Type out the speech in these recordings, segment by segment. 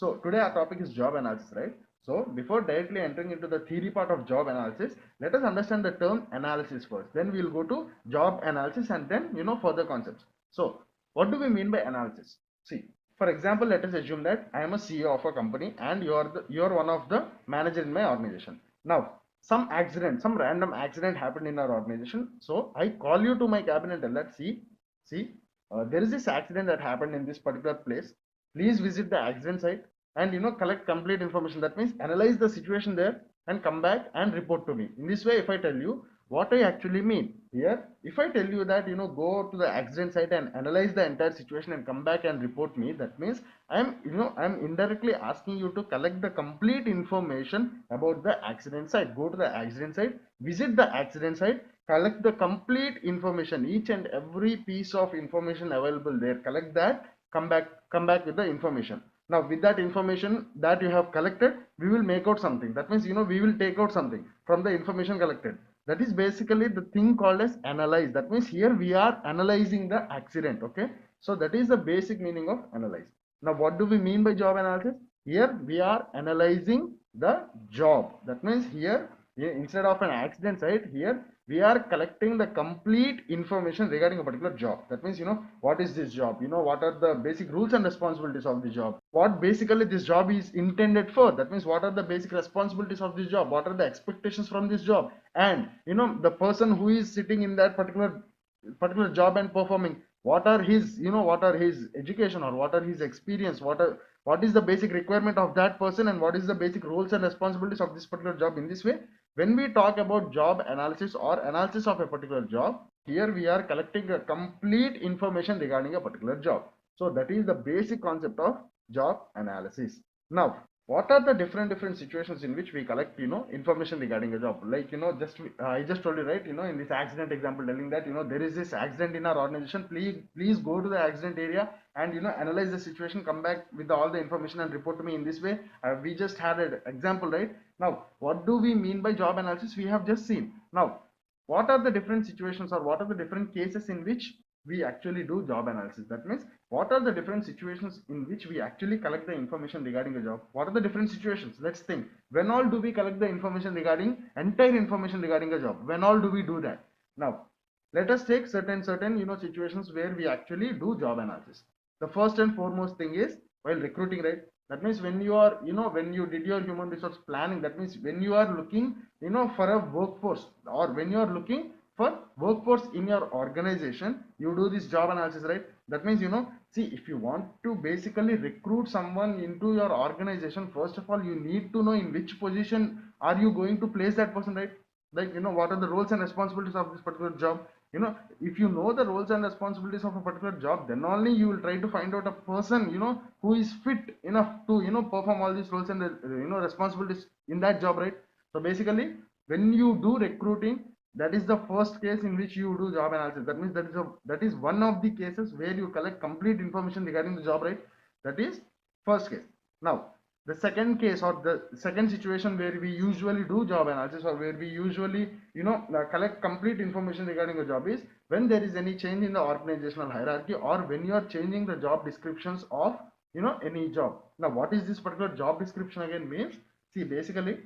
So today our topic is job analysis, right? So before directly entering into the theory part of job analysis, let us understand the term analysis first. Then we'll go to job analysis and then further concepts. So what do we mean by analysis? See, for example, let us assume that I am a CEO of a company and you're one of the manager in my organization. Now some random accident happened in our organization. So I call you to my cabin and tell that see, there is this accident that happened in this particular place. Please visit the accident site and collect complete information. That means analyze the situation there and come back and report to me. In this way, if I tell you what I actually mean here, if I tell you that go to the accident site and analyze the entire situation and come back and report me, that means I'm indirectly asking you to collect the complete information about the accident site. Go to the accident site, visit the accident site, collect the complete information, each and every piece of information available there, collect that, come back with the information. Now with that information that you have collected, we will make out something. That means we will take out something from the information collected. That is basically the thing called as analyze. That means here we are analyzing the accident. Okay, so that is the basic meaning of analyze. Now what do we mean by job analysis? Here we are analyzing the job. That means here instead of an accident site, here we are collecting the complete information regarding a particular job. That means what is this job, what are the basic rules and responsibilities of the job, what basically this job is intended for. That means what are the basic responsibilities of this job, what are the expectations from this job, and the person who is sitting in that particular job and performing, what are his what are his education or what are his experience, what is the basic requirement of that person, and what is the basic roles and responsibilities of this particular job. In this way, when we talk about job analysis or analysis of a particular job, here we are collecting a complete information regarding a particular job. So that is the basic concept of job analysis. Now what are the different situations in which we collect information regarding a job? Like just I just told you, right, in this accident example, telling that there is this accident in our organization, please go to the accident area and analyze the situation, come back with all the information and report to me. In this way, we just had an example, right? Now what do we mean by job analysis? We have just seen. Now what are the different situations or what are the different cases in which we actually do job analysis? That means what are the different situations in which we actually collect the information regarding a job? What are the different situations? Let's think. When all do we collect the information regarding entire information regarding a job? When all do we do that? Now let us take certain situations where we actually do job analysis. The first and foremost thing is while recruiting, right? That means when you are when you did your human resource planning, that means when you are looking for a workforce, or when you are looking for workforce in your organization, you do this job analysis, right? That means see, if you want to basically recruit someone into your organization, first of all you need to know in which position are you going to place that person, right? Like what are the roles and responsibilities of this particular job. If you know the roles and responsibilities of a particular job, then only you will try to find out a person who is fit enough to perform all these roles and responsibilities in that job, right? So basically when you do recruiting, that is the first case in which you do job analysis. That means that is one of the cases where you collect complete information regarding the job, right? That is first case. Now the second case or the second situation where we usually do job analysis, or where we usually collect complete information regarding a job, is when there is any change in the organizational hierarchy, or when you are changing the job descriptions of any job. Now what is this particular job description again means? See, basically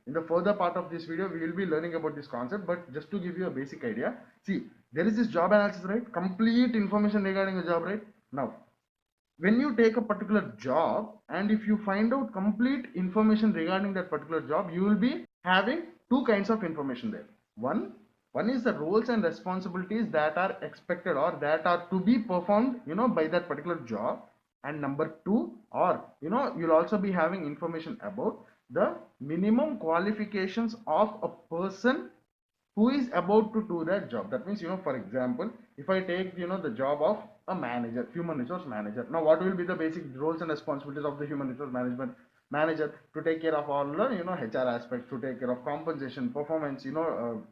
in the further part of this video we will be learning about this concept, but just to give you a basic idea, see, there is this job analysis, right? Complete information regarding a job, right? Now when you take a particular job and if you find out complete information regarding that particular job, you will be having two kinds of information there. One is the roles and responsibilities that are expected or that are to be performed by that particular job. And number two, or you'll also be having information about the minimum qualifications of a person who is about to do that job. That means for example, if I take the job of a manager, human resource manager. Now what will be the basic roles and responsibilities of the human resource management manager? To take care of all the HR aspects, to take care of compensation, performance,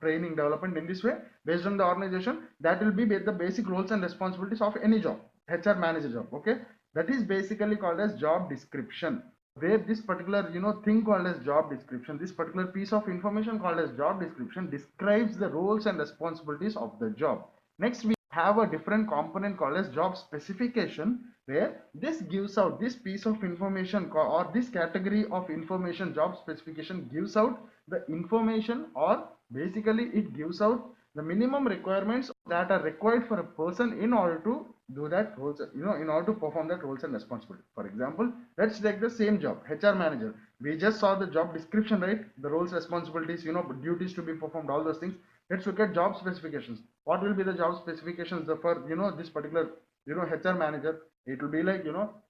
training, development. In this way, based on the organization, that will be the basic roles and responsibilities of any job, HR manager job. Okay, that is basically called as job description, where this particular thing called as job description, this particular piece of information called as job description, describes the roles and responsibilities of the job. Next we have a different component called as job specification, where this gives out this piece of information or this category of information. Job specification gives out the information, or basically it gives out the minimum requirements that are required for a person in order to do that roles, in order to perform that roles and responsibility. For example, let's take the same job, HR manager. We just saw the job description, right? The roles, responsibilities, duties to be performed, all those things. Let's look at job specifications. What will be the job specifications for this particular HR manager? It will be like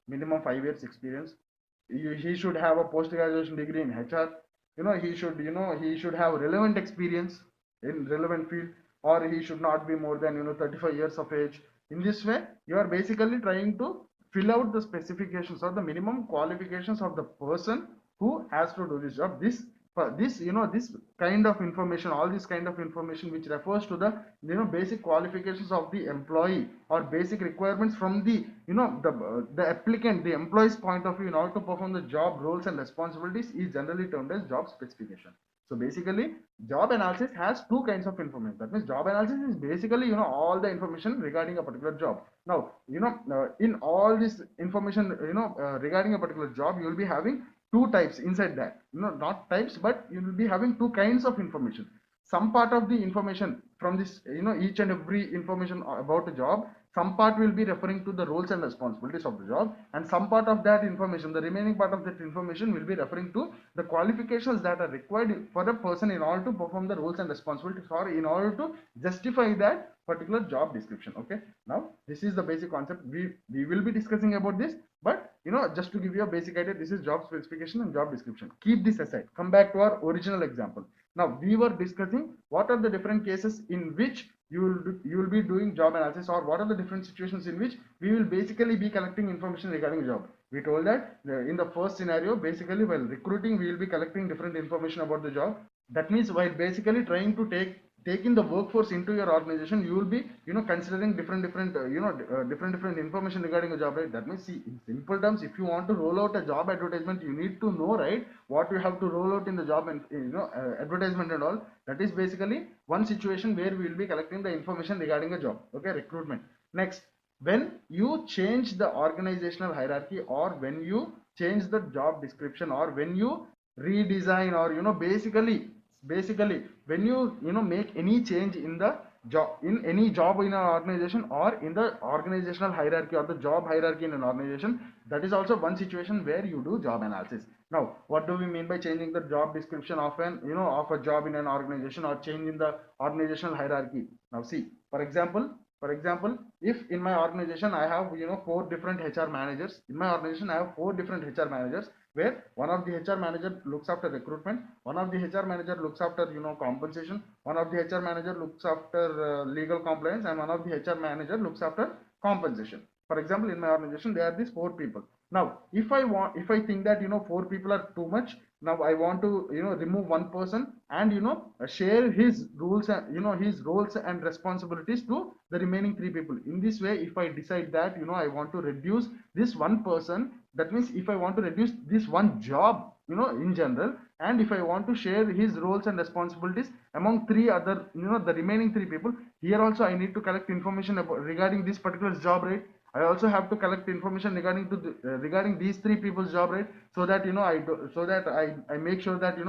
minimum 5 years experience. He should have a post graduation degree in HR. He should have relevant experience in relevant field, or he should not be more than 35 years of age. In this way, you are basically trying to fill out the specifications or the minimum qualifications of the person who has to do this job. This kind of information, all this kind of information which refers to the basic qualifications of the employee, or basic requirements from the the applicant, the employee's point of view, in order to perform the job roles and responsibilities, is generally termed as job specification. So basically, job analysis has two kinds of information. That means job analysis is basically all the information regarding a particular job. Now in all this information regarding a particular job, you will be having two types inside that. Not types, but you will be having two kinds of information. Some part of the information from this, each and every information about a job, some part will be referring to the roles and responsibilities of the job, and some part of that information, the remaining part of that information, will be referring to the qualifications that are required for a person in order to perform the roles and responsibilities, or in order to justify that particular job description. Okay, now this is the basic concept. We will be discussing about this, but just to give you a basic idea, this is job specification and job description. Keep this aside, come back to our original example. Now we were discussing what are the different cases in which you will be doing job analysis, or what are the different situations in which we will basically be collecting information regarding a job. We told that in the first scenario, basically while recruiting, we will be collecting different information about the job. That means while basically trying to take in the workforce into your organization, you will be considering different information regarding a job, right? That means, see, in simple terms, if you want to roll out a job advertisement, you need to know, right, what you have to roll out in the job and advertisement and all. That is basically one situation where we will be collecting the information regarding a job. Okay, recruitment. Next, when you change the organizational hierarchy, or when you change the job description, or when you redesign, or basically when you make any change in the job, in any job in an organization, or in the organizational hierarchy or the job hierarchy in an organization, that is also one situation where you do job analysis. Now what do we mean by changing the job description of a job in an organization, or change in the organizational hierarchy? Now see, for example, if in my organization I have 4 different HR managers, in my organization I have 4 different HR managers, where one of the HR manager looks after recruitment, one of the HR manager looks after compensation, one of the HR manager looks after legal compliance, and one of the HR manager looks after compensation. For example, in my organization there are these 4 people. Now if I think that 4 people are too much, now I want to remove one person, and share his rules and his roles and responsibilities to the remaining 3 people. In this way, if I decide that I want to reduce this one person, that means if I want to reduce this one job in general, and if I want to share his roles and responsibilities among 3 other, the remaining 3 people, here also I need to collect information about regarding this particular job, right? I also have to collect information regarding these 3 people's job, right? So that I make sure that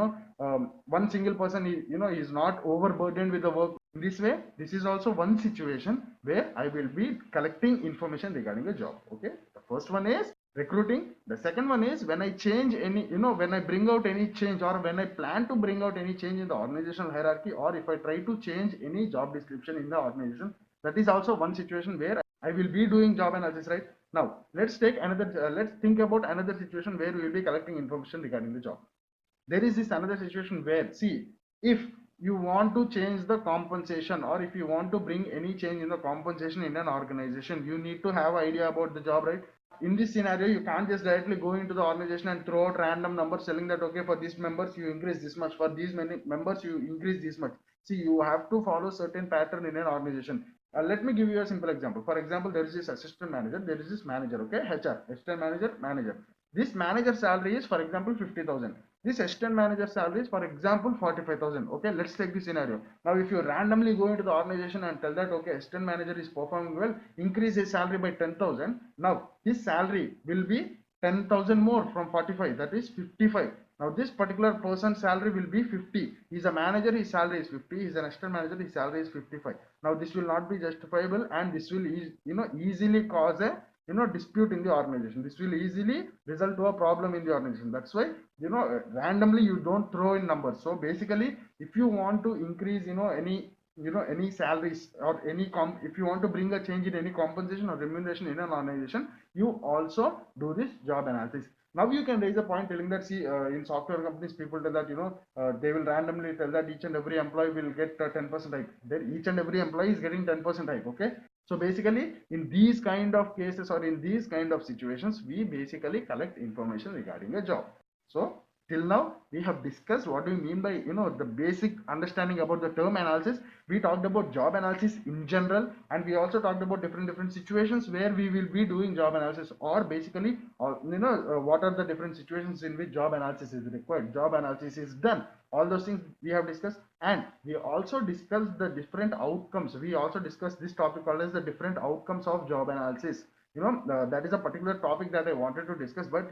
one single person is not overburdened with the work. In this way, this is also one situation where I will be collecting information regarding a job. Okay, the first one is recruiting. The second one is when I change any, when I bring out any change, or when I plan to bring out any change in the organizational hierarchy, or if I try to change any job description in the organization. That is also one situation where I will be doing job analysis, right? Now let's think about another situation where we will be collecting information regarding the job. There is this another situation where, see, if you want to change the compensation, or if you want to bring any change in the compensation in an organization, you need to have idea about the job, right? In this scenario, you can't just directly go into the organization and throw out random numbers telling that, okay, for these members you increase this much, for these many members you increase this much. See, you have to follow certain pattern in an organization. Let me give you a simple example. For example, there is this assistant manager, there is this manager, okay, HR, assistant manager, manager. This manager salary is, for example, 50,000. this assistant manager salary is, for example, 45,000. Okay, let's take this scenario. Now, if you randomly go into the organization and tell that, okay, assistant manager is performing well, increase his salary by 10,000. Now, his salary will be 10,000 more from 45, that is 55. Now, this particular person's salary will be 50. He's a manager, his salary is 50. He's an assistant manager, his salary is 55. Now, this will not be justifiable, and this will, easily cause a dispute in the organization. This will easily result to a problem in the organization. That's why randomly you don't throw in numbers. So basically, if you want to increase any salaries or if you want to bring a change in any compensation or remuneration in an organization, you also do this job analysis. Now you can raise a point telling that, see, in software companies, people tell that they will randomly tell that each and every employee will get 10% hike. Then each and every employee is getting 10% hike. Okay, so basically, in these kind of cases or in these kind of situations, we basically collect information regarding a job. So till now we have discussed what do we mean by the basic understanding about the term analysis. We talked about job analysis in general, and we also talked about different situations where we will be doing job analysis, or basically what are the different situations in which job analysis is required, job analysis is done. All those things we have discussed, and we also discussed the different outcomes. We also discussed this topic called as the different outcomes of job analysis. That is a particular topic that I wanted to discuss, but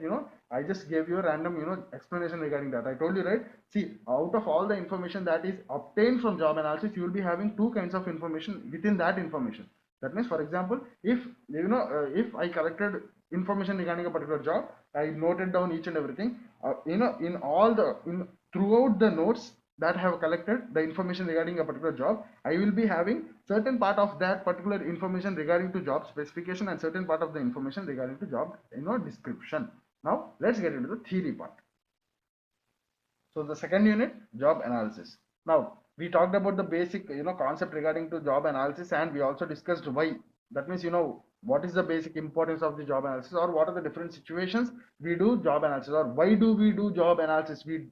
I just gave you a random explanation regarding that. I told you, right? See, out of all the information that is obtained from job analysis, you will be having two kinds of information within that information. That means, for example, if I collected information regarding a particular job, I noted down each and everything, in throughout the notes that have collected the information regarding a particular job, I will be having certain part of that particular information regarding to job specification and certain part of the information regarding to job description. Now let's get into the theory part. So the second unit, job analysis. Now we talked about the basic concept regarding to job analysis, and we also discussed why. That means what is the basic importance of the job analysis, or what are the different situations we do job analysis, or why do we do job analysis. We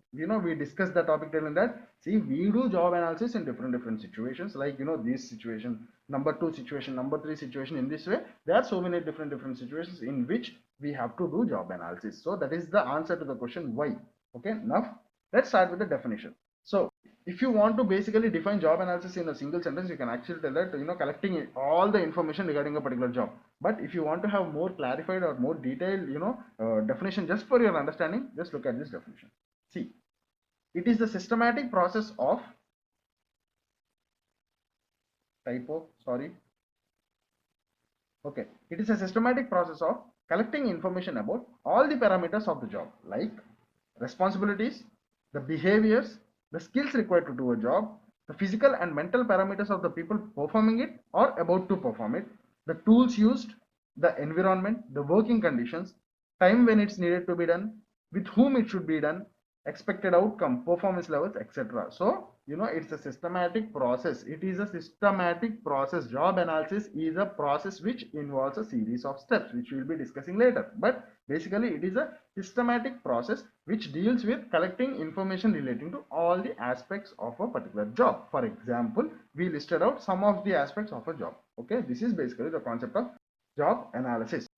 discussed the topic telling that, see, we do job analysis in different situations, like this situation, number 2 situation, number 3 situation. In this way, there are so many different situations in which we have to do job analysis. So that is the answer to the question why. Okay, now let's start with the definition. So if you want to basically define job analysis in a single sentence, you can actually tell that collecting all the information regarding a particular job. But if you want to have more clarified or more detailed definition just for your understanding, just look at this definition. See, it is the systematic process of it is a systematic process of collecting information about all the parameters of the job, like responsibilities, the behaviors, the skills required to do a job, the physical and mental parameters of the people performing it or about to perform it, the tools used, the environment, the working conditions, time when it's needed to be done, with whom it should be done, expected outcome, performance levels, etc. So it's a systematic process. It is a systematic process. Job analysis is a process which involves a series of steps, which we will be discussing later. But basically, it is a systematic process which deals with collecting information relating to all the aspects of a particular job. For example, we listed out some of the aspects of a job. Okay, this is basically the concept of job analysis.